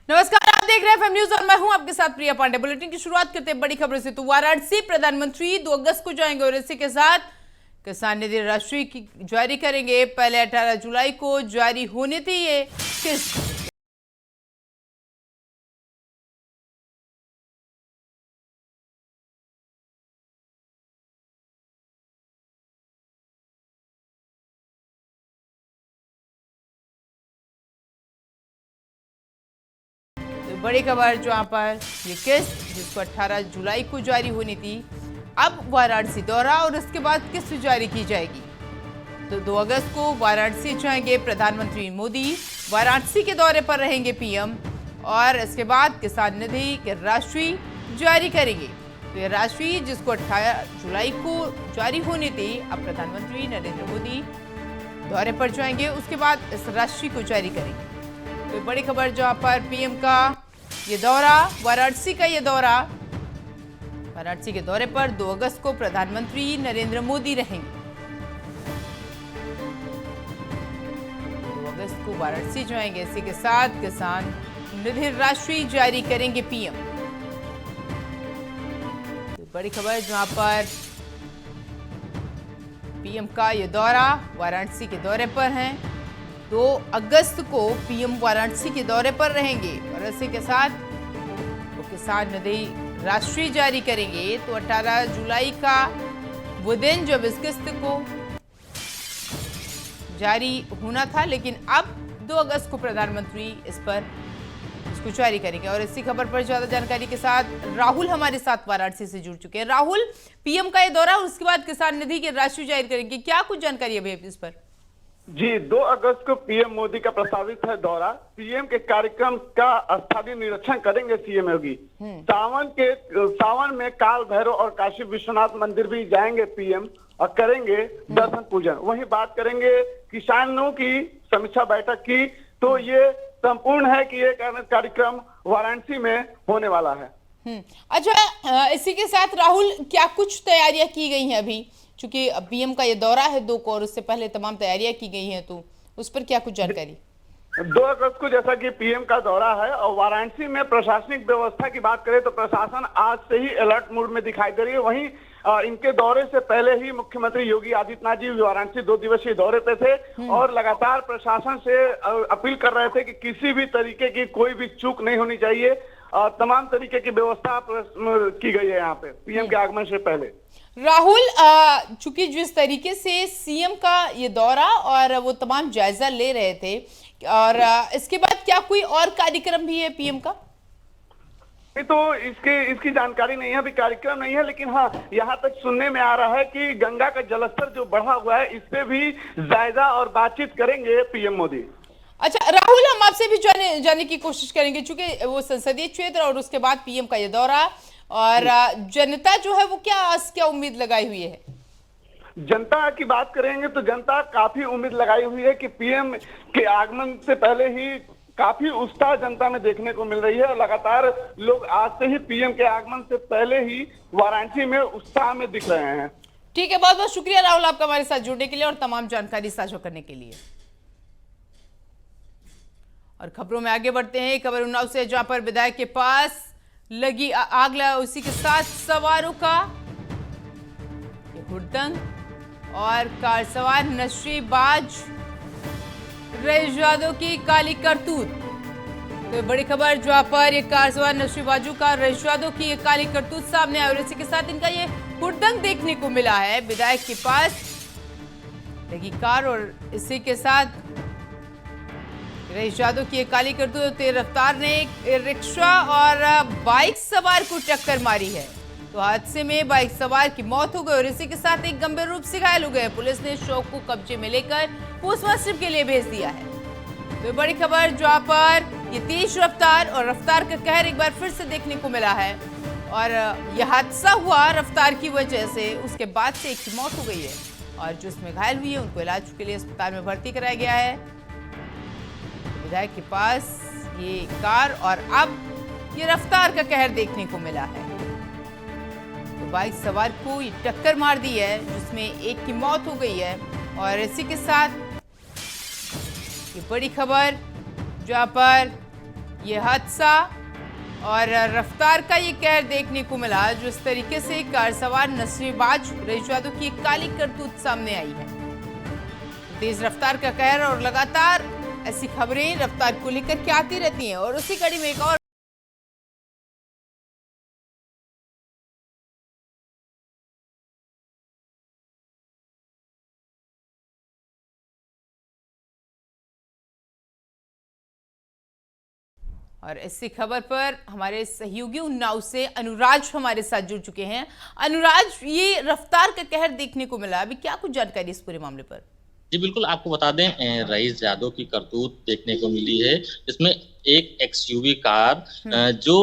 नमस्कार, आप देख रहे हैं एफएम न्यूज और मैं हूं आपके साथ प्रिया पांडे। बुलेटिन की शुरुआत करते हैं बड़ी खबर से। तो वाराणसी प्रधानमंत्री 2 अगस्त को जाएंगे और इसी के साथ किसान निधि राशि की जारी करेंगे। पहले 18 जुलाई को जारी होनी थी ये किस्त। बड़ी खबर जहां पर ये किस्त जिसको 18 जुलाई को जारी होनी थी, अब वाराणसी दौरा और उसके बाद किस्त जारी की जाएगी। तो 2 अगस्त को वाराणसी जाएंगे प्रधानमंत्री मोदी, वाराणसी के दौरे पर रहेंगे पीएम और इसके बाद किसान निधि की राशि जारी करेंगे। तो ये राशि जिसको 18 जुलाई को जारी होनी थी, अब प्रधानमंत्री नरेंद्र मोदी दौरे पर जाएंगे, उसके बाद इस राशि को जारी करेंगे। तो बड़ी खबर जहां पर पीएम का ये दौरा, वाराणसी का ये दौरा, वाराणसी के दौरे पर 2 अगस्त को प्रधानमंत्री नरेंद्र मोदी रहेंगे। 2 अगस्त को वाराणसी जाएंगे, इसी के साथ किसान निधि राशि जारी करेंगे पीएम। तो बड़ी खबर जहां पर पीएम का ये दौरा, वाराणसी के दौरे पर हैं। 2 अगस्त को पीएम वाराणसी के दौरे पर रहेंगे और इसी के साथ वो किसान निधि राशि जारी करेंगे। तो 18 जुलाई का वो दिन जब इस किस्त को जारी होना था, लेकिन अब 2 अगस्त को प्रधानमंत्री इस पर इसको जारी करेंगे। और इसी खबर पर ज्यादा जानकारी के साथ राहुल हमारे साथ वाराणसी से जुड़ चुके हैं। राहुल, पीएम का ये दौरा और उसके बाद किसान निधि की राशि जारी करेंगे, क्या कुछ जानकारी है अभी इस पर? जी, 2 अगस्त को पीएम मोदी का प्रस्तावित है दौरा। पीएम के कार्यक्रम का स्थलीय निरीक्षण करेंगे सीएम योगी। सावन में काल भैरव और काशी विश्वनाथ मंदिर भी जाएंगे पीएम और करेंगे दर्शन पूजन। वहीं बात करेंगे किसानों की समीक्षा बैठक की, तो ये संपूर्ण है कि ये कार्यक्रम वाराणसी में होने वाला है। अच्छा, इसी के साथ राहुल, क्या कुछ तैयारियां की गई हैं अभी? चूंकि पीएम का ये दौरा है 2 को और उससे पहले तमाम तैयारियां की गई हैं, तो उस पर क्या कुछ जानकारी? 2 अगस्त को जैसा कि पीएम का दौरा है और वाराणसी में प्रशासनिक व्यवस्था की बात करें तो प्रशासन आज से ही अलर्ट मोड में दिखाई दे रही है। वहीं इनके दौरे से पहले ही मुख्यमंत्री योगी आदित्यनाथ जी वाराणसी 2 दिवसीय दौरे पे थे और लगातार प्रशासन से अपील कर रहे थे कि किसी भी तरीके की कोई भी चूक नहीं होनी चाहिए और तमाम तरीके की व्यवस्था की गई है यहाँ पे पीएम के आगमन से पहले। राहुल, चूंकि जिस तरीके से सीएम का ये दौरा और वो तमाम जायजा ले रहे थे, और इसके बाद क्या कोई और कार्यक्रम भी है पीएम का? तो इसकी जानकारी नहीं है, अभी कार्यक्रम नहीं है, लेकिन हाँ यहाँ तक सुनने में आ रहा है कि गंगा का जलस्तर जो बढ़ा हुआ है इस पे भी जायजा और बातचीत करेंगे पीएम मोदी। अच्छा राहुल, हम आपसे भी जाने की कोशिश करेंगे, चूंकि वो संसदीय क्षेत्र और उसके बाद पीएम का ये दौरा और जनता जो है वो क्या उम्मीद लगाई हुई है? जनता की बात करेंगे तो जनता काफी उम्मीद लगाई हुई है कि पीएम के आगमन से पहले ही काफी उत्साह जनता में देखने को मिल रही है और लगातार लोग आज से ही पीएम के आगमन से पहले ही वाराणसी में उत्साह में दिख रहे हैं। ठीक है, बहुत बहुत शुक्रिया राहुल आपका हमारे साथ जुड़ने के लिए और तमाम जानकारी साझा करने के लिए। और खबरों में आगे बढ़ते हैं। खबर उन्नाव से, जहां पर विधायक के पास लगी आग लगा, उसी के साथ सवारों का हुड़दंग और कार सवार नशेबाज रईस यादव की काली करतूत। तो बड़ी खबर जहां पर ये कार सवार नशेबाजों का रईस यादव की काली करतूत सामने आई और इसी के साथ इनका ये हुड़दंग देखने को मिला है। विधायक के पास लगी कार और इसी के साथ रईस यादव की काली करतूत, तेज रफ्तार ने रिक्शा और बाइक सवार को टक्कर मारी है। तो हादसे में बाइक सवार की मौत हो गई और इसी के साथ एक गंभीर रूप से घायल हो गए। पुलिस ने शव को कब्जे में लेकर पोस्टमार्टम के लिए भेज दिया है। तो बड़ी खबर जहां पर ये तेज रफ्तार और रफ्तार का कहर एक बार फिर से देखने को मिला है और यह हादसा हुआ रफ्तार की वजह से, उसके बाद से एक की मौत हो गई है और जो इसमें घायल हुई है उनको इलाज के लिए अस्पताल में भर्ती कराया गया है। विधायक के पास ये कार और अब ये रफ्तार का कहर देखने को मिला है। तो बाइक सवार को ये टक्कर मार दी है जिसमें एक की मौत हो गई है और इसी के साथ ये बड़ी खबर जहां पर ये हादसा और रफ्तार का ये कहर देखने को मिला। जिस तरीके से कार सवार नशेबाज रईस यादव की काली करतूत सामने आई है। तेज रफ्तार का कहर और लगातार ऐसी खबरें रफ्तार को लेकर के आती रहती हैं और उसी कड़ी में एक और इसी खबर पर हमारे सहयोगी उन्नाव से अनुराज हमारे साथ जुड़ चुके हैं। अनुराज, ये रफ्तार का कहर देखने को मिला, अभी क्या कुछ जानकारी इस पूरे मामले पर? जी बिल्कुल, आपको बता दें रईस यादव की करतूत देखने को मिली है। इसमें एक एक्सयूवी कार जो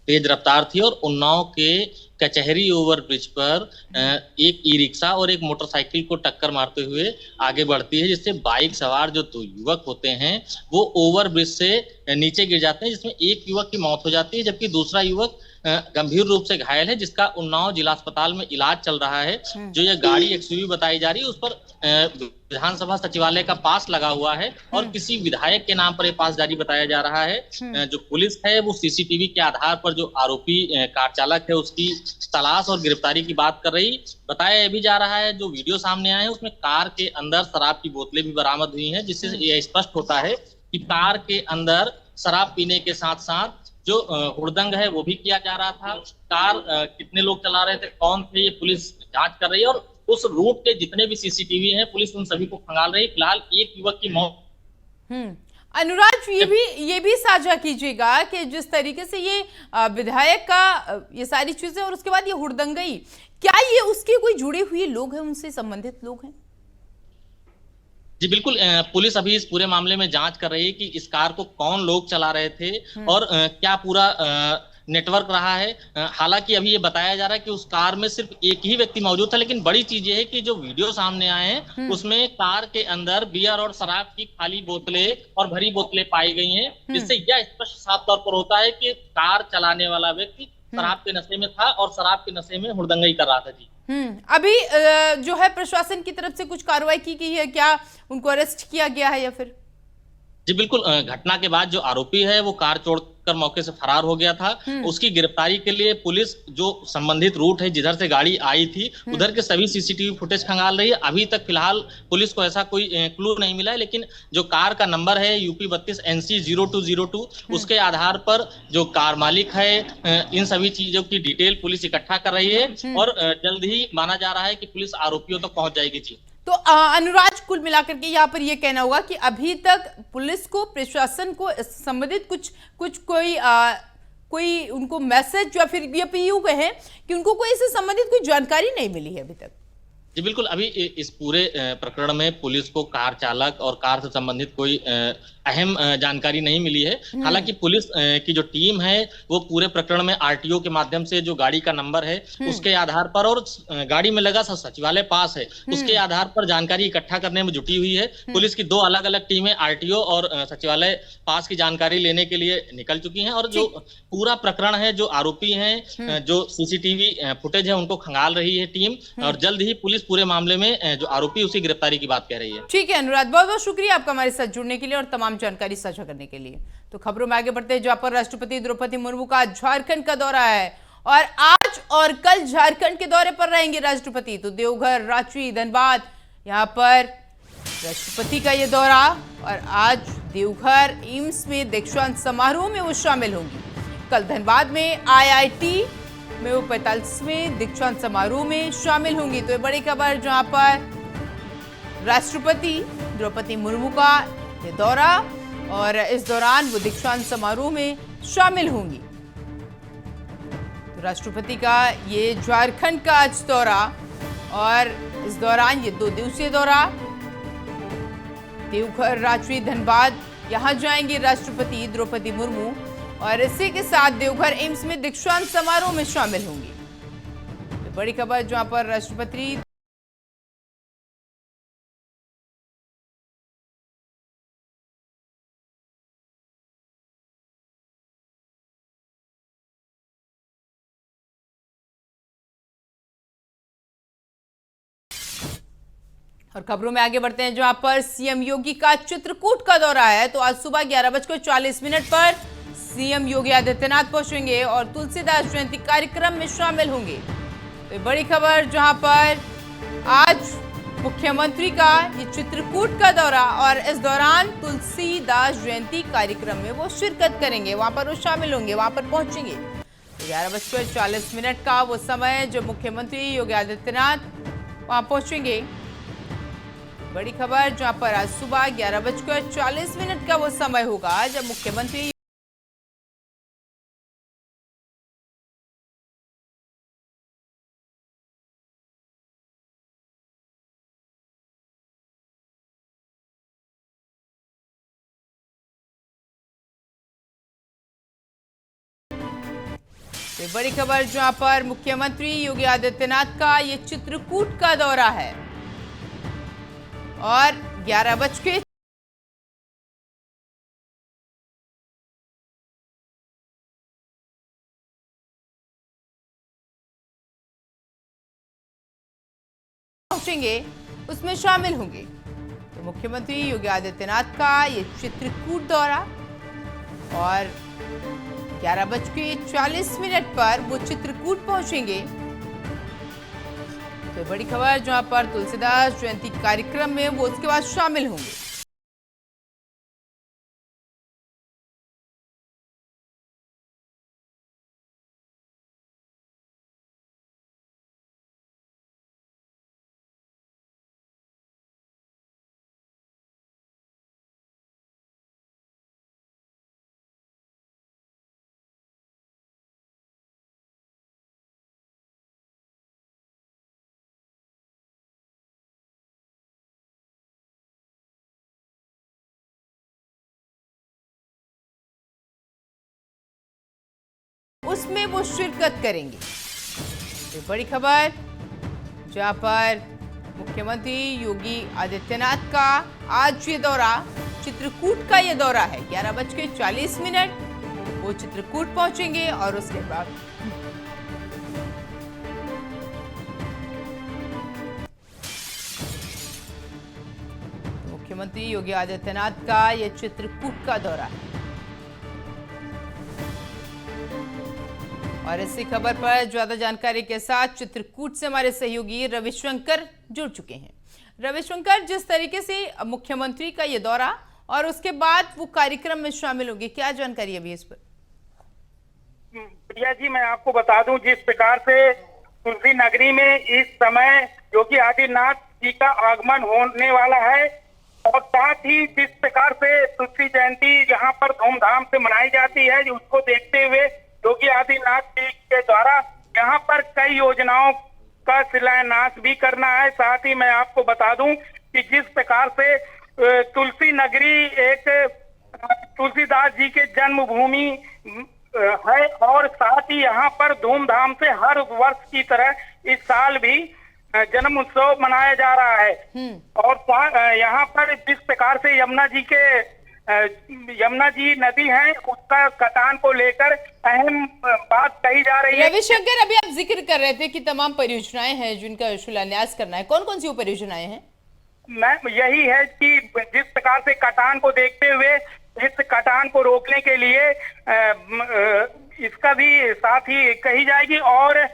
तेज रफ्तार थी और उन्नाव के कचहरी ओवरब्रिज पर एक ई रिक्शा और एक मोटरसाइकिल को टक्कर मारते हुए आगे बढ़ती है, जिससे बाइक सवार जो दो युवक होते हैं वो ओवरब्रिज से नीचे गिर जाते हैं, जिसमें एक युवक की मौत हो जाती है जबकि दूसरा युवक गंभीर रूप से घायल है, जिसका उन्नाव जिला अस्पताल में इलाज चल रहा है। जो ये गाड़ी एक्सयूवी बताई जा रही है उस पर विधानसभा सचिवालय का पास लगा हुआ है और किसी विधायक के नाम पर यह पास जारी बताया जा रहा है। जो पुलिस है वो सीसीटीवी के आधार पर जो आरोपी कार चालक है उसकी तलाश और गिरफ्तारी की बात कर रही। बताया भी जा रहा है जो वीडियो सामने आए हैं उसमें कार के अंदर शराब की बोतलें भी बरामद हुई हैं, जिससे यह स्पष्ट होता है कि कार के अंदर शराब पीने के साथ साथ जो हुड़दंग है वो भी किया जा रहा था। कार कितने लोग चला रहे थे, कौन थे, ये पुलिस जांच कर रही है और उस रूट के जितने भी सीसीटीवी हैं पुलिस उन सभी को खंगाल रही है। फिलहाल एक युवक की मौत। अनुराज, ये भी साझा कीजिएगा कि जिस तरीके से ये विधायक का ये सारी चीजें और उसके बाद ये हुड़दंगई, क्या ये उसके कोई जुड़े हुए लोग हैं, उनसे संबंधित लोग हैं? जी बिल्कुल, पुलिस अभी इस पूरे मामले में जांच कर रही है कि इस कार को कौन लोग चला रहे थे और क्या पूरा नेटवर्क रहा है। हालांकि अभी ये बताया जा रहा है कि उस कार में सिर्फ एक ही व्यक्ति मौजूद था, लेकिन बड़ी चीज ये है कि जो वीडियो सामने आए हैं उसमें कार के अंदर बियर और शराब की खाली बोतलें और भरी बोतलें पाई गई हैं, जिससे यह स्पष्ट साफ तौर पर होता है कि कार चलाने वाला व्यक्ति शराब के नशे में था और शराब के नशे में हुड़दंगई कर रहा था। जी अभी जो है प्रशासन की तरफ से कुछ कार्रवाई की गई है क्या? उनको अरेस्ट किया गया है या फिर? जी बिल्कुल, घटना के बाद जो आरोपी है वो कार छोड़कर मौके से फरार हो गया था। उसकी गिरफ्तारी के लिए पुलिस जो संबंधित रूट है जिधर से गाड़ी आई थी उधर के सभी सीसीटीवी फुटेज खंगाल रही है। अभी तक फिलहाल पुलिस को ऐसा कोई क्लू नहीं मिला है, लेकिन जो कार का नंबर है यूपी 32 NC 0202 उसके आधार पर जो कार मालिक है इन सभी चीजों की डिटेल पुलिस इकट्ठा कर रही है और जल्द ही माना जा रहा है कि पुलिस आरोपियों तक पहुंच जाएगी। जी तो अनुराज, कुल मिलाकर के यहाँ पर यह कहना होगा कि अभी तक पुलिस को, प्रशासन को संबंधित कोई उनको मैसेज या फिर ये यूं कहें कि उनको कोई इससे संबंधित कोई जानकारी नहीं मिली है अभी तक। जी बिल्कुल, अभी इस पूरे प्रकरण में पुलिस को कार चालक और कार से संबंधित कोई अहम जानकारी नहीं मिली है। हालांकि पुलिस की जो टीम है वो पूरे प्रकरण में आरटीओ के माध्यम से जो गाड़ी का नंबर है उसके आधार पर और गाड़ी में लगा सचिवालय पास है उसके आधार पर जानकारी इकट्ठा करने में जुटी हुई है। पुलिस की दो अलग अलग टीमें आरटीओ और सचिवालय पास की जानकारी लेने के लिए निकल चुकी हैं और जो पूरा प्रकरण है, जो आरोपी हैं, जो सीसीटीवी फुटेज है उनको खंगाल रही है टीम और जल्द ही पुलिस पूरे मामले में जो आरोपी उसकी गिरफ्तारी की बात कह रही है। ठीक है अनुराग, बहुत बहुत शुक्रिया आपका हमारे साथ जुड़ने के लिए और तमाम जानकारी साझा करने के लिए। तो खबरों में आगे बढ़ते हैं, जहां पर राष्ट्रपति द्रौपदी मुर्मू का झारखंड का दौरा है और आज और कल झारखंड के दौरे पर रहेंगे राष्ट्रपति। तो देवघर, रांची, धनबाद, यहाँ पर राष्ट्रपति का ये दौरा और आज देवघर एम्स में दीक्षांत समारोह में वो शामिल होंगी। कल धनबाद में IIT में वो 45वें दीक्षांत समारोह में शामिल होंगी। तो ये बड़ी खबर, जहां पर राष्ट्रपति द्रौपदी मुर्मू का ये दौरा और इस दौरान वो दीक्षांत समारोह में शामिल होंगी। तो राष्ट्रपति का ये झारखंड का आज दौरा और इस दौरान ये 2 दिवसीय दौरा देवघर, रांची, धनबाद, यहां जाएंगे राष्ट्रपति द्रौपदी मुर्मू और इसी के साथ देवघर एम्स में दीक्षांत समारोह में शामिल होंगी। तो बड़ी खबर, जहां पर राष्ट्रपति और खबरों में आगे बढ़ते हैं, जहां पर सीएम योगी का चित्रकूट का दौरा है। तो आज सुबह 11:40 पर सीएम योगी आदित्यनाथ पहुंचेंगे और तुलसीदास जयंती कार्यक्रम में शामिल होंगे। तो बड़ी खबर, जहां पर आज मुख्यमंत्री का ये चित्रकूट का दौरा और इस दौरान तुलसीदास जयंती कार्यक्रम में वो शिरकत करेंगे, वहां पर वो शामिल होंगे, वहां पर पहुंचेंगे। तो 11:40 का वो समय है जब मुख्यमंत्री योगी आदित्यनाथ वहां पहुंचेंगे। बड़ी खबर, जहां पर आज सुबह 11:40 का वो समय होगा जब मुख्यमंत्री बड़ी खबर, जहां पर मुख्यमंत्री योगी आदित्यनाथ का ये चित्रकूट का दौरा है और 11 पहुंचेंगे, उसमें शामिल होंगे। तो मुख्यमंत्री योगी आदित्यनाथ का ये चित्रकूट दौरा और 11:40 पर वो चित्रकूट पहुंचेंगे। तो बड़ी खबर, जहां पर तुलसीदास जयंती कार्यक्रम में वो उसके बाद शामिल होंगे। उसमें वो शिरकत करेंगे। तो बड़ी खबर, जहां पर मुख्यमंत्री योगी आदित्यनाथ का आज ये दौरा, चित्रकूट का ये दौरा है। 11:40 वो चित्रकूट पहुंचेंगे और उसके बाद मुख्यमंत्री योगी आदित्यनाथ का ये चित्रकूट का दौरा है। और इसी खबर पर ज्यादा जानकारी के साथ चित्रकूट से हमारे सहयोगी रविशंकर जुड़ चुके हैं। रविशंकर, जिस तरीके से मुख्यमंत्री का ये दौरा और उसके बाद वो कार्यक्रम में शामिल होंगे, क्या जानकारी अभी इस पर? प्रिया जी, मैं आपको बता दूं, जिस प्रकार से तुलसी नगरी में इस समय योगी आदित्यनाथ जी का आगमन होने वाला है और साथ ही जिस प्रकार से तुलसी जयंती यहाँ पर धूमधाम से मनाई जाती है, उसको देखते हुए योगी आदित्यनाथ जी के द्वारा यहाँ पर कई योजनाओं का शिलान्यास भी करना है। साथ ही मैं आपको बता दूं कि जिस प्रकार से तुलसी नगरी एक तुलसीदास जी के जन्मभूमि है और साथ ही यहाँ पर धूमधाम से हर वर्ष की तरह इस साल भी जन्म उत्सव मनाया जा रहा है। और यहाँ पर जिस प्रकार से यमुना जी नदी है, उसका कटान को लेकर अहम बात कही जा रही है। रविशंकर, अभी आप जिक्र कर रहे थे कि तमाम परियोजनाएं हैं जिनका शिलान्यास करना है, कौन कौन सी वो परियोजनाएं हैं? मैम, यही है कि जिस प्रकार से कटान को देखते हुए इस कटान को रोकने के लिए इसका भी साथ ही कही जाएगी और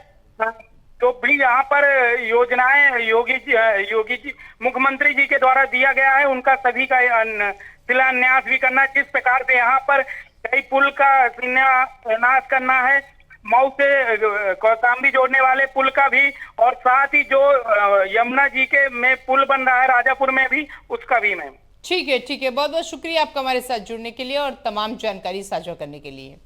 जो भी यहाँ पर योजनाएं योगी जी मुख्यमंत्री जी के द्वारा दिया गया है, उनका सभी का शिलान्यास भी करना है। जिस प्रकार से यहाँ पर कई पुल का शिलान्यास करना है, मऊ से कौशाम्बी जोड़ने वाले पुल का भी, और साथ ही जो यमुना जी के में पुल बन रहा है राजापुर में भी, उसका भी। मैम ठीक है, बहुत बहुत शुक्रिया आपका हमारे साथ जुड़ने के लिए और तमाम जानकारी साझा करने के लिए।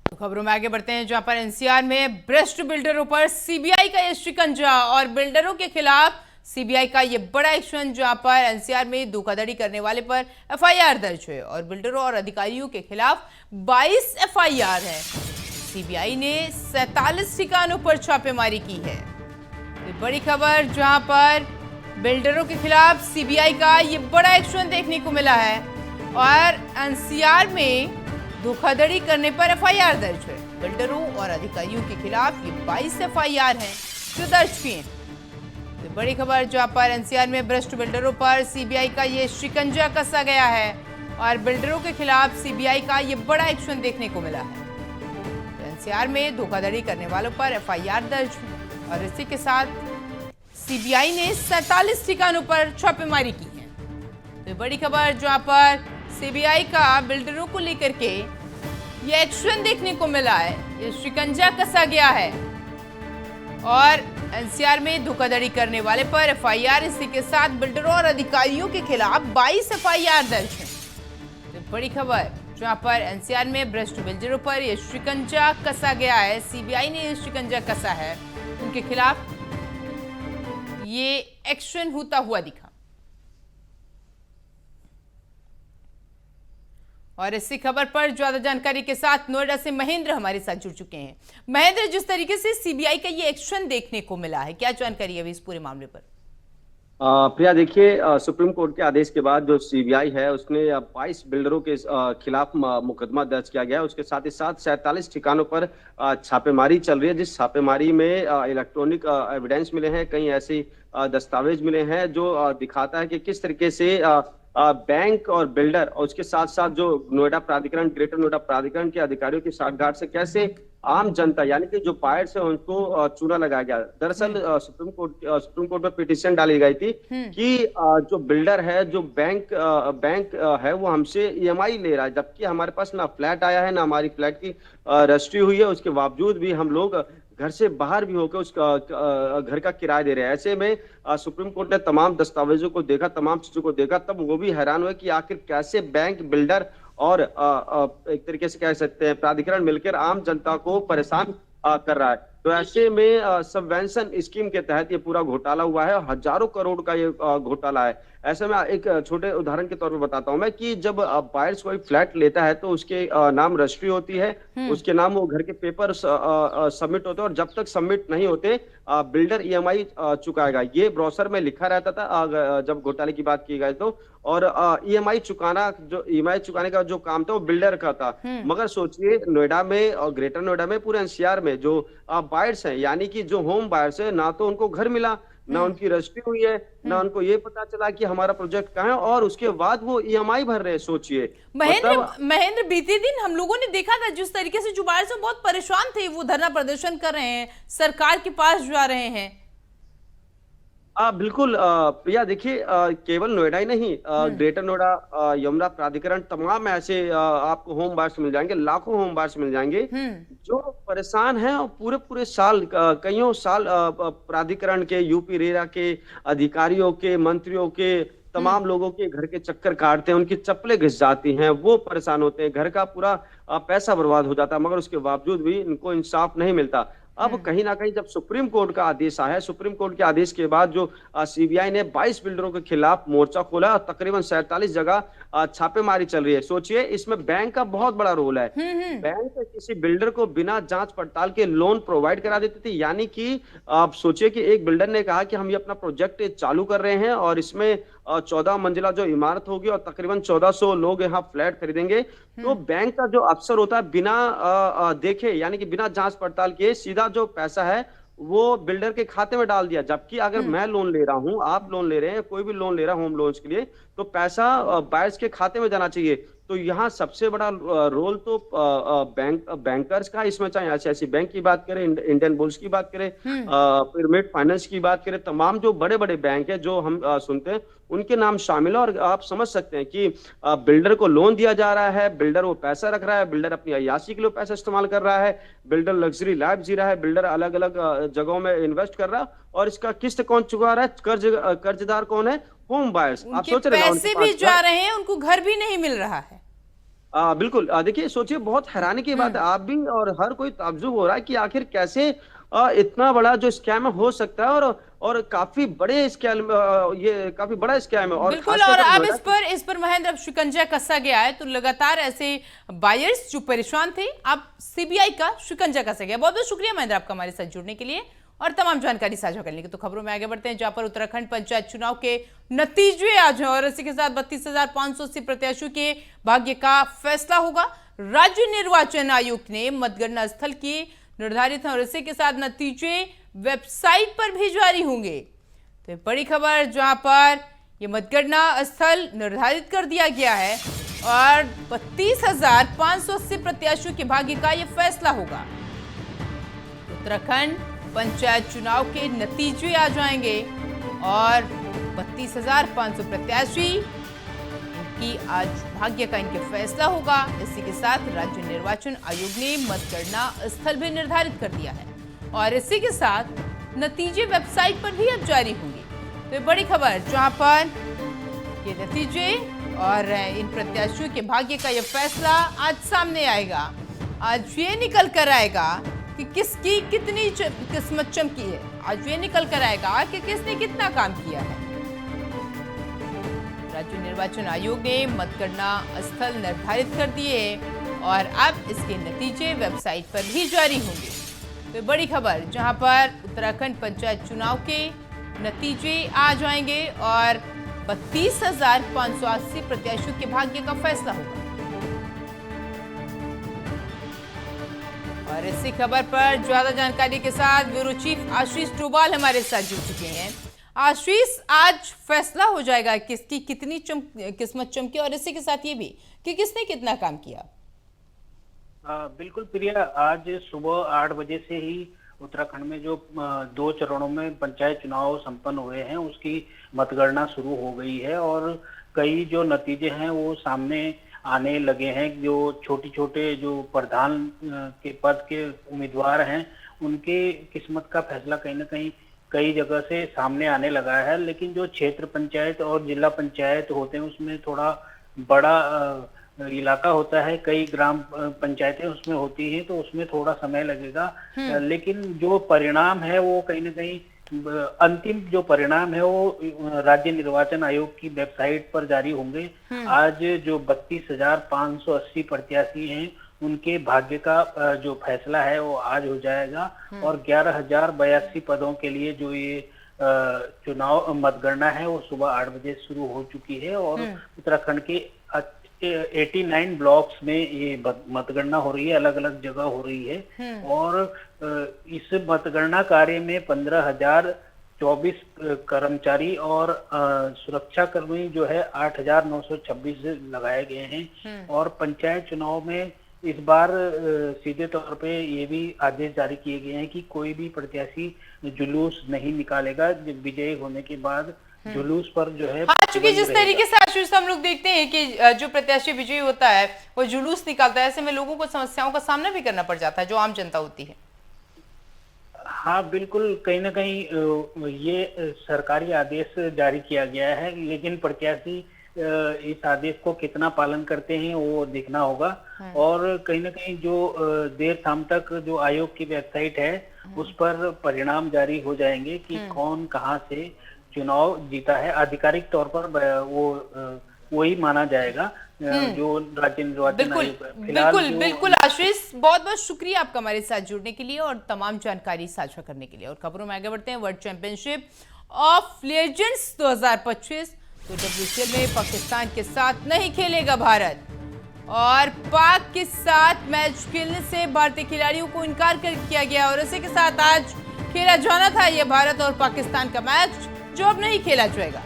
तो खबरों में आगे बढ़ते हैं, जहां पर एनसीआर में भ्रष्ट बिल्डरों पर सीबीआई का ये शिकंजा और बिल्डरों के खिलाफ सीबीआई का ये बड़ा एक्शन, जहां पर एनसीआर में धोखाधड़ी करने वाले पर एफआईआर दर्ज है और बिल्डरों और अधिकारियों के खिलाफ 22 एफआईआर है। सीबीआई ने 47 ठिकानों पर छापेमारी की है। ये बड़ी खबर, जहां पर बिल्डरों के खिलाफ सीबीआई का ये बड़ा एक्शन देखने को मिला है और एनसीआर में धोखाधड़ी करने पर एफआईआर दर्ज है। बिल्डरों और अधिकारियों के खिलाफ ये 22 एफआईआर हैं जो दर्ज किए हैं। तो बड़ी खबर जहां पर एनसीआर में भ्रष्ट बिल्डरों पर सीबीआई का ये शिकंजा कसा गया है और बिल्डरों के खिलाफ सीबीआई का ये बड़ा एक्शन देखने को मिला है। तो एनसीआर में धोखाधड़ी करने वालों पर एफआईआर दर्ज हुई और इसी के साथ सीबीआई ने 47 ठिकानों पर छापेमारी की है। तो बड़ी खबर जहां पर सीबीआई का बिल्डरों को लेकर के ये एक्शन देखने को मिला है, ये शिकंजा कसा गया है और एनसीआर में धोखाधड़ी करने वाले पर एफआईआर, इसी के साथ बिल्डरों और अधिकारियों के खिलाफ 22 एफआईआर दर्ज है। तो बड़ी खबर जहां पर एनसीआर में भ्रष्ट बिल्डरों पर यह शिकंजा कसा गया है, सीबीआई ने यह शिकंजा कसा है, उनके खिलाफ ये एक्शन होता हुआ दिखा। और इसी खबर पर ज्यादा जानकारी के साथ नोएडा से महेंद्र हमारे साथ जुड़ चुके हैं। महेंद्र, जिस तरीके से सीबीआई का ये एक्शन देखने को मिला है, क्या जानकारी है अभी इस पूरे मामले पर? प्रिया, देखिए, सुप्रीम कोर्ट के आदेश के बाद जो सीबीआई है उसने 22 बिल्डरों के खिलाफ मुकदमा दर्ज किया गया है। उसके साथ ही साथ 47 ठिकानों पर छापेमारी चल रही है, जिस छापेमारी में इलेक्ट्रॉनिक एविडेंस मिले हैं, कई ऐसे दस्तावेज मिले हैं जो दिखाता है कि किस तरीके से बैंक और बिल्डर और उसके साथ साथ जो नोएडा प्राधिकरण, ग्रेटर नोएडा प्राधिकरण के अधिकारियों की साठगांठ से कैसे आम जनता यानी कि जो बायर्स है उनको चूना लगाया गया। दरअसल सुप्रीम कोर्ट में पिटीशन डाली गई थी कि जो बिल्डर है, जो बैंक है, वो हमसे ईएमआई ले रहा है, जबकि हमारे पास ना फ्लैट आया है, ना हमारी फ्लैट की रजिस्ट्री हुई है। उसके बावजूद भी हम लोग घर से बाहर भी होकर उस घर का किराया दे रहे हैं। ऐसे में सुप्रीम कोर्ट ने तमाम दस्तावेजों को देखा, तमाम चीजों को देखा, तब वो भी हैरान हुए कि आखिर कैसे बैंक, बिल्डर और एक तरीके से कह सकते हैं प्राधिकरण मिलकर आम जनता को परेशान कर रहा है। तो ऐसे में सबवेंशन स्कीम के तहत ये पूरा घोटाला हुआ है, हजारों करोड़ का ये घोटाला है। ऐसे में एक छोटे उदाहरण के तौर पर बताता हूं मैं कि जब बायर्स कोई फ्लैट लेता है तो उसके नाम रजिस्ट्री होती है, उसके नाम वो घर के पेपर सबमिट होते हैं और जब तक सबमिट नहीं होते बिल्डर ईएमआई चुकाएगा। ये ब्रोशर में लिखा रहता था जब घोटाले की बात की गई तो। और ईएमआई चुकाने का जो काम था वो बिल्डर का था। मगर सोचिए, नोएडा में और ग्रेटर नोएडा में, पूरे एनसीआर में जो बायर्स हैं यानी कि जो होम बायर्स है, ना तो उनको घर मिला, ना उनकी रजिस्ट्री हुई है, ना उनको ये पता चला कि हमारा प्रोजेक्ट कहाँ है, और उसके बाद वो ईएमआई भर रहे हैं। सोचिए महेंद्र, बीते दिन हम लोगों ने देखा था जिस तरीके से जो बायर्स से बहुत परेशान थे, वो धरना प्रदर्शन कर रहे हैं, सरकार के पास जा रहे हैं। बिल्कुल प्रिया, देखिए, केवल नोएडा ही नहीं, ग्रेटर नोएडा, यमुना प्राधिकरण, तमाम ऐसे आपको होम बायर्स मिल जाएंगे, लाखों होम बायर्स मिल जाएंगे जो परेशान हैं और पूरे साल, कईयों साल प्राधिकरण के, यूपी रेरा के अधिकारियों के, मंत्रियों के, तमाम लोगों के घर के चक्कर काटते हैं, उनकी चप्पलें घिस जाती हैं, वो परेशान होते हैं, घर का पूरा पैसा बर्बाद हो जाता है, मगर उसके बावजूद भी इनको इंसाफ नहीं मिलता। अब कहीं ना कहीं जब सुप्रीम कोर्ट का आदेश आया है, सुप्रीम कोर्ट के आदेश के बाद जो सीबीआई ने 22 बिल्डरों के खिलाफ मोर्चा खोला और तकरीबन 47 जगह छापेमारी चल रही है। सोचिए, इसमें बैंक का बहुत बड़ा रोल है। बैंक किसी बिल्डर को बिना जांच पड़ताल के लोन प्रोवाइड करा देती थी। यानी कि आप सोचिए कि एक बिल्डर ने कहा कि हम ये अपना प्रोजेक्ट चालू कर रहे हैं और इसमें 14 मंजिला जो इमारत होगी और तकरीबन 1400 लोग यहाँ फ्लैट खरीदेंगे। तो बैंक का जो अफसर होता है, बिना देखे यानी कि बिना जांच पड़ताल के सीधा जो पैसा है वो बिल्डर के खाते में डाल दिया। जबकि अगर मैं लोन ले रहा हूं, आप लोन ले रहे हैं, कोई भी लोन ले रहा है होम लोन्स के लिए, तो पैसा बायर्स के खाते में जाना चाहिए। तो यहाँ सबसे बड़ा रोल तो बैंकर्स का, इसमें चाहे ऐसी बैंक की बात करें, इंडियन बुल्स की बात करें, पिरामिड फाइनेंस की बात करें, तमाम जो बड़े बड़े बैंक है जो हम सुनते हैं उनके नाम शामिल है। और आप समझ सकते हैं कि बिल्डर को लोन दिया जा रहा है, बिल्डर वो पैसा रख रहा है, बिल्डर अपनी अय्याशी के लिए पैसा इस्तेमाल कर रहा है, बिल्डर लग्जरी लाइफ जी रहा है, बिल्डर अलग अलग जगहों में इन्वेस्ट कर रहा है, और इसका किस्त कौन चुका रहा है, कर्जदार कौन है, होम बायर्स। आप सोच रहे हैं पैसे भी जा रहे हैं, उनको घर भी नहीं मिल रहा है। बिल्कुल, देखिए, सोचिए, बहुत हैरानी की बात है। आप भी और हर कोई ताज्जुब हो रहा है कि आखिर कैसे इतना बड़ा जो स्कैम हो सकता है, और काफी बड़े स्कैम, ये काफी बड़ा स्कैम है। और बिल्कुल, और अब इस पर महेंद्र, अब शिकंजा कसा गया है, तो लगातार ऐसे बायर्स जो परेशान थे, अब सीबीआई का शिकंजा कसा गया। बहुत बहुत शुक्रिया महेंद्र आपका हमारे साथ जुड़ने के लिए और तमाम जानकारी साझा करने की। तो खबरों में आगे बढ़ते हैं, जहां पर उत्तराखंड पंचायत चुनाव के नतीजे आज हैं और इसी के साथ 32,580 प्रत्याशियों के भाग्य का फैसला होगा। राज्य निर्वाचन आयोग ने मतगणना स्थल की निर्धारित और इसी के साथ नतीजे वेबसाइट पर भी जारी होंगे। तो ये बड़ी खबर जहां पर ये मतगणना स्थल निर्धारित कर दिया गया है और 32,580 प्रत्याशियों के भाग्य का ये फैसला होगा। उत्तराखंड पंचायत चुनाव के नतीजे आ जाएंगे और 32,500 प्रत्याशी की आज भाग्य का इनके फैसला होगा। इसी के साथ राज्य निर्वाचन आयोग ने मतगणना स्थल भी निर्धारित कर दिया है और इसी के साथ नतीजे वेबसाइट पर भी अब जारी होंगे। तो ये बड़ी खबर जहां पर ये नतीजे और इन प्रत्याशियों के भाग्य का ये फैसला आज सामने आएगा। आज ये निकल कर आएगा कि किसकी कितनी किस्मत चमकी है। आज ये निकल कर आएगा कि किसने कितना काम किया है। राज्य निर्वाचन आयोग ने मतगणना स्थल निर्धारित कर दिए और अब इसके नतीजे वेबसाइट पर भी जारी होंगे। तो बड़ी खबर जहां पर उत्तराखंड पंचायत चुनाव के नतीजे आ जाएंगे और 32,580 प्रत्याशियों के भाग्य का फैसला होगा। और इसी खबर पर ज्यादा जानकारी के साथ ब्यूरो चीफ आशीष डोभाल हमारे साथ जुड़ चुके हैं। आशीष, आज फैसला हो जाएगा किसकी कितनी किस्मत चमकी और इसी के साथ ये भी कि किसने कितना काम किया। बिल्कुल प्रिया, आज सुबह 8 बजे से ही उत्तराखंड में जो 2 चरणों में पंचायत चुनाव संपन्न हुए हैं उसकी मतगणना शुरू हो गई है और कई जो नतीजे हैं वो सामने आने लगे हैं। जो छोटे छोटे जो प्रधान के पद के उम्मीदवार हैं उनके किस्मत का फैसला कहीं ना कहीं कई जगह से सामने आने लगा है, लेकिन जो क्षेत्र पंचायत और जिला पंचायत होते हैं उसमें थोड़ा बड़ा इलाका होता है, कई ग्राम पंचायतें उसमें होती हैं, तो उसमें थोड़ा समय लगेगा। लेकिन जो परिणाम है वो कहीं ना कहीं अंतिम जो परिणाम है वो राज्य निर्वाचन आयोग की वेबसाइट पर जारी होंगे। आज जो 32,580 प्रत्याशी हैं उनके भाग्य का जो फैसला है वो आज हो जाएगा और 11,082 पदों के लिए जो ये चुनाव मतगणना है वो सुबह 8 बजे शुरू हो चुकी है और उत्तराखंड के 89 ब्लॉक्स में ये मतगणना हो रही है, अलग अलग जगह हो रही है। और इस मतगणना कार्य में 15,024 कर्मचारी और सुरक्षा कर्मी जो है 8,926 लगाए गए हैं। और पंचायत चुनाव में इस बार सीधे तौर पे ये भी आदेश जारी किए गए हैं कि कोई भी प्रत्याशी जुलूस नहीं निकालेगा। विजयी होने के बाद जुलूस पर जो है चूंकि जिस तरीके से आशीष हम लोग देखते हैं कि जो प्रत्याशी विजयी होता है वो जुलूस निकालता है, ऐसे में लोगों को समस्याओं का सामना भी करना पड़ जाता है जो आम जनता होती है। हाँ बिल्कुल, कहीं ना कहीं ये सरकारी आदेश जारी किया गया है, लेकिन प्रत्याशी इस आदेश को कितना पालन करते हैं वो देखना होगा। और कहीं ना कहीं जो देर शाम तक जो आयोग की वेबसाइट है उस पर परिणाम जारी हो जाएंगे कि कौन कहां से चुनाव जीता है। आधिकारिक तौर पर वो ही माना जाएगा जो राज्य निर्वाचन आयोग। बिल्कुल आशीष, बहुत बहुत शुक्रिया आपका हमारे साथ जुड़ने के लिए और तमाम जानकारी साझा करने के लिए। और खबरों में आगे बढ़ते हैं। वर्ल्ड चैंपियनशिप ऑफ लेजेंड्स 2025 तो WCL में पाकिस्तान के साथ नहीं खेलेगा भारत और पाक के साथ मैच खेलने से भारतीय खिलाड़ियों को इनकार किया गया और इसी के साथ आज खेला जाना था यह भारत और पाकिस्तान का मैच जो अब नहीं खेला जाएगा।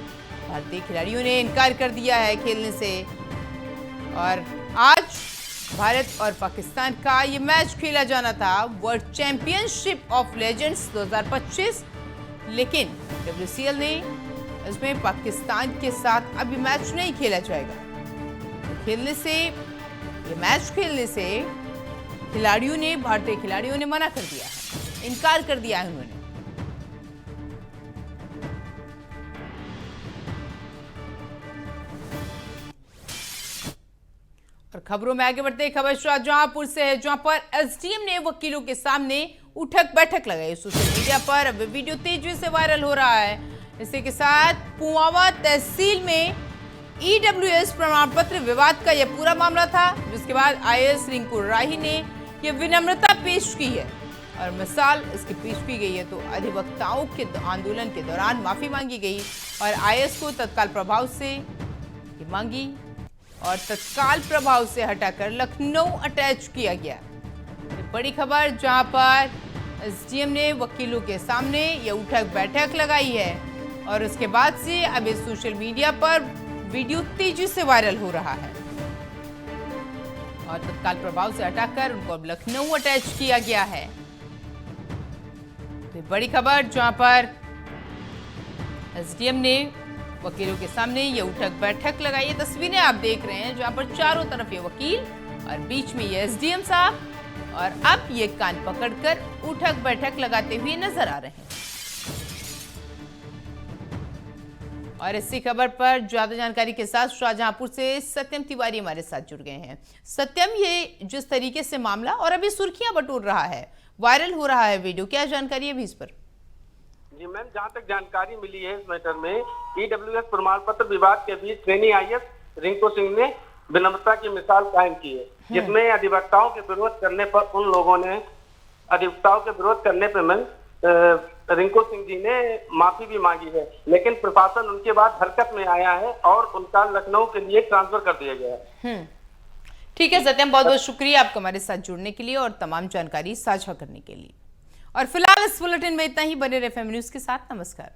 भारतीय खिलाड़ियों ने इनकार कर दिया है खेलने से और आज भारत और पाकिस्तान का ये मैच खेला जाना था वर्ल्ड चैंपियनशिप ऑफ लेजेंड्स 2025, लेकिन WCL ने इसमें पाकिस्तान के साथ अभी मैच नहीं खेला जाएगा। मैच खेलने से खिलाड़ियों ने भारतीय खिलाड़ियों ने मना कर दिया है, इनकार कर दिया है उन्होंने। और खबरों में आगे बढ़ते हैं। खबर शाहजहांपुर से है जहां पर SDM ने वकीलों के सामने उठक बैठक लगाई। सोशल मीडिया पर अब वीडियो तेजी से वायरल हो रहा है। इसी के साथ पुआवा तहसील में EWS प्रमाण पत्र विवाद का यह पूरा मामला था, जिसके बाद IAS रिंकू राही ने यह विनम्रता पेश की है और मिसाल इसकी पेश की गई है। तो अधिवक्ताओं के आंदोलन के दौरान माफी मांगी गई और IAS को तत्काल प्रभाव से मांगी और तत्काल प्रभाव से हटाकर लखनऊ अटैच किया गया। ये बड़ी खबर जहां पर SDM ने वकीलों के सामने यह उठक बैठक लगाई है और उसके बाद से अब इस सोशल मीडिया पर वीडियो तेजी से वायरल हो रहा है और तत्काल प्रभाव से हटाकर उनको अब लखनऊ अटैच किया गया है। तो बड़ी खबर जहां पर एसडीएम ने वकीलों के सामने ये उठक बैठक लगाई है। तस्वीरें आप देख रहे हैं जहां पर चारों तरफ ये वकील और बीच में ये एसडीएम साहब और अब ये कान पकड़कर उठक बैठक लगाते हुए नजर आ रहे हैं। और इसी खबर पर ज्यादा जानकारी के साथ शाहजहांपुर से सत्यम तिवारी हमारे साथ जुड़ गए हैं। सत्यम, ये जिस तरीके से मामला और अभी सुर्खियां बटोर रहा है, वायरल हो रहा है वीडियो, क्या जानकारी है अभी इस पर? जी मैम, जहाँ तक जानकारी मिली है इस मैटर में ईडब्ल्यूएस प्रमाण पत्र विवाद के बीच ट्रेनी आईएएस रिंकू सिंह ने विनम्रता की मिसाल कायम की है, जिसमें अधिवक्ताओं के विरोध करने पर उन लोगों ने अधिवक्ताओं के विरोध करने पर मैम रिंकू सिंह जी ने माफी भी मांगी है, लेकिन प्रशासन उनके बाद हरकत में आया है और उनका लखनऊ के लिए ट्रांसफर कर दिया गया है। ठीक है सत्यम, बहुत बहुत शुक्रिया आपका हमारे साथ जुड़ने के लिए और तमाम जानकारी साझा करने के लिए। और फिलहाल इस बुलेटिन में इतना ही। बने रहे एफएम न्यूज के साथ। नमस्कार।